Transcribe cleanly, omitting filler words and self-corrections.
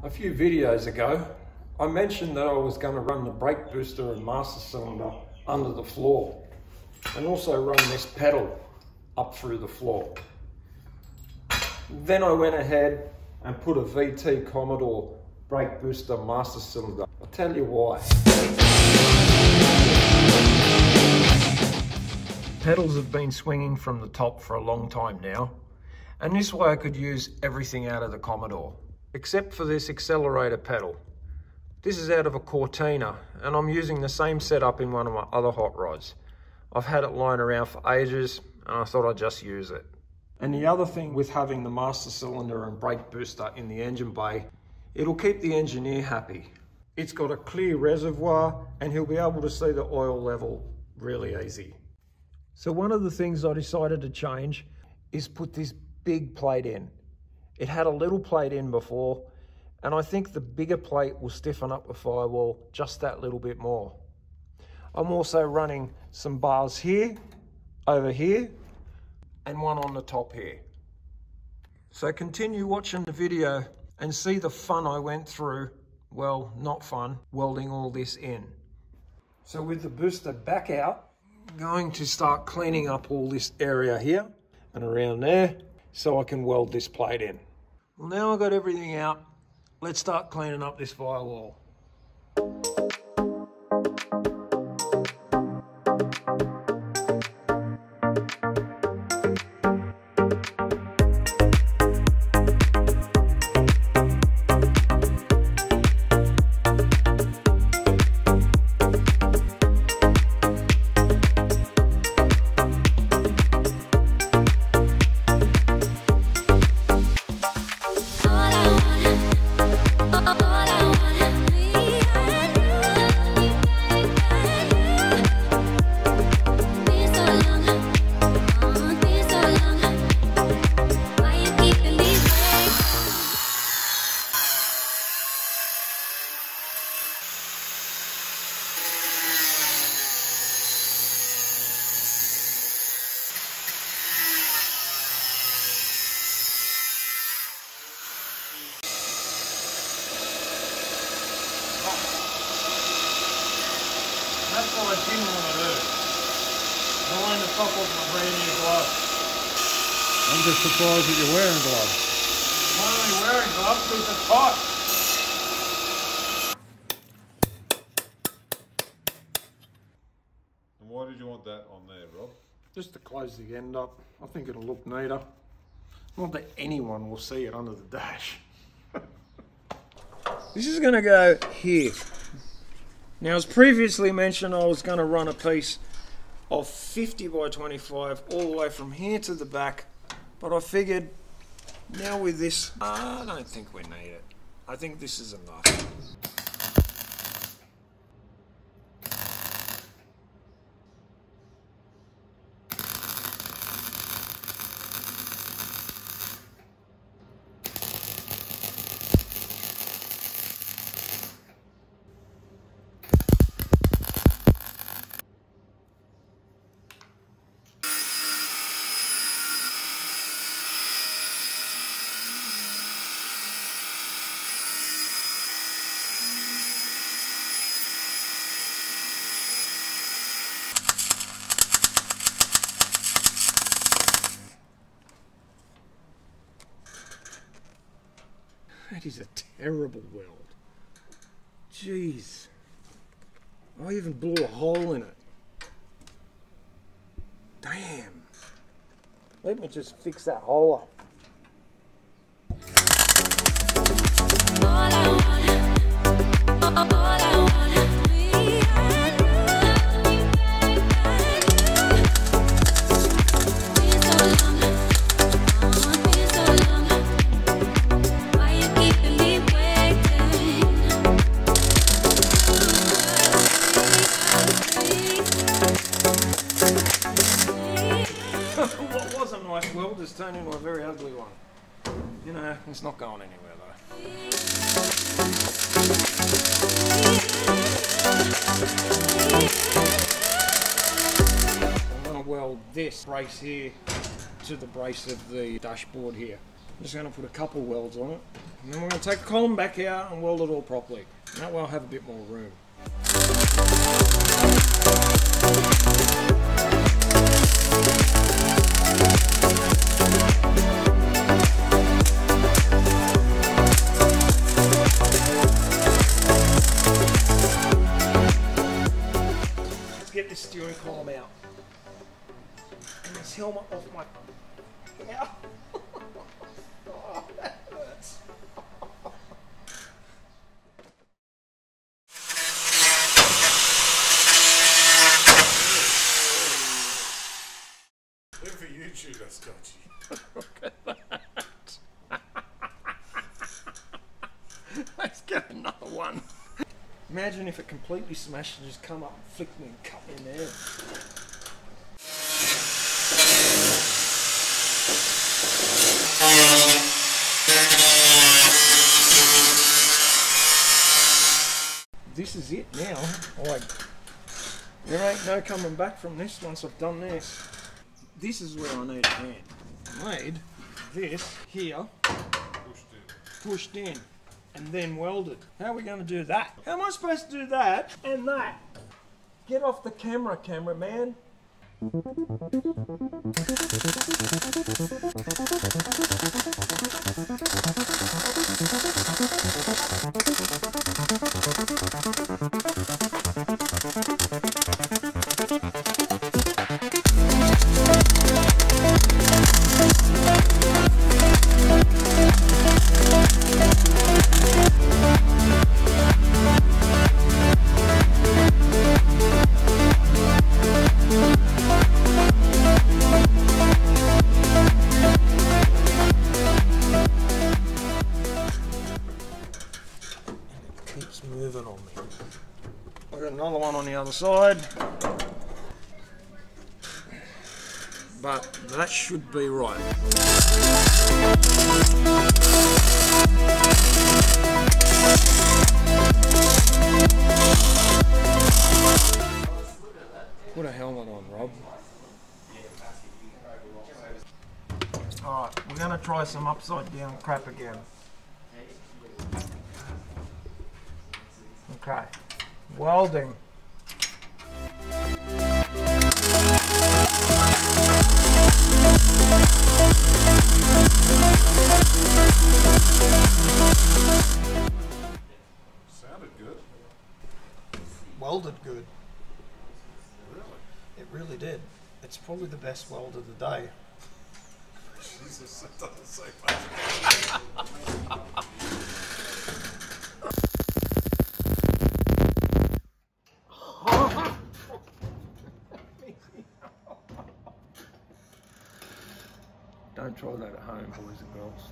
A few videos ago, I mentioned that I was going to run the brake booster and master cylinder under the floor and also run this pedal up through the floor. Then I went ahead and put a VT Commodore brake booster master cylinder. I'll tell you why. Pedals have been swinging from the top for a long time now, and this way I could use everything out of the Commodore, except for this accelerator pedal. This is out of a Cortina, and I'm using the same setup in one of my other hot rods. I've had it lying around for ages, and I thought I'd just use it. And the other thing with having the master cylinder and brake booster in the engine bay, it'll keep the engineer happy. It's got a clear reservoir, and he'll be able to see the oil level really easy. So one of the things I decided to change is put this big plate in. It had a little plate in before, and I think the bigger plate will stiffen up the firewall just that little bit more. I'm also running some bars here, over here, and one on the top here. So continue watching the video and see the fun I went through, well, not fun, welding all this in. So with the booster back out, I'm going to start cleaning up all this area here and around there so I can weld this plate in. Well, now I've got everything out, let's start cleaning up this firewall. That's what I didn't want to do. Line the top of my brand new glove. I'm just surprised that you're wearing gloves. I'm only wearing gloves because it's hot. And why did you want that on there, Rob? Just to close the end up. I think it'll look neater. Not that anyone will see it under the dash. This is going to go here. Now, as previously mentioned, I was going to run a piece of 50 by 25 all the way from here to the back, but I figured now with this, I don't think we need it. I think this is enough. That is a terrible weld. Jeez. I even blew a hole in it. Damn. Let me just fix that hole up. What was a nice weld has turned into a very ugly one. You know, it's not going anywhere though. I'm going to weld this brace here to the brace of the dashboard here. I'm just going to put a couple welds on it, and then we're going to take the column back out and weld it all properly. And that way I'll have a bit more room. Let's get this steering column out. And this helmet off my... Ow. Oh, that hurts. Live for YouTube, that's dodgy. Look at that. Let's get another one. Imagine if it completely smashed and just come up and flicked me and cut me in the head. This is it now. Like, there ain't no coming back from this once I've done this. This is where I need a hand. I need this here pushed in and then welded. How are we going to do that? How am I supposed to do that and that? Get off the camera, cameraman. Keeps moving on me. I've got another one on the other side, but that should be right. Put a helmet on, Rob. Alright, we're going to try some upside down crap again. Okay, welding. Sounded good. Welded good. Really? It really did. It's probably the best weld of the day. Jesus, that doesn't say much. Don't try that at home, boys and girls.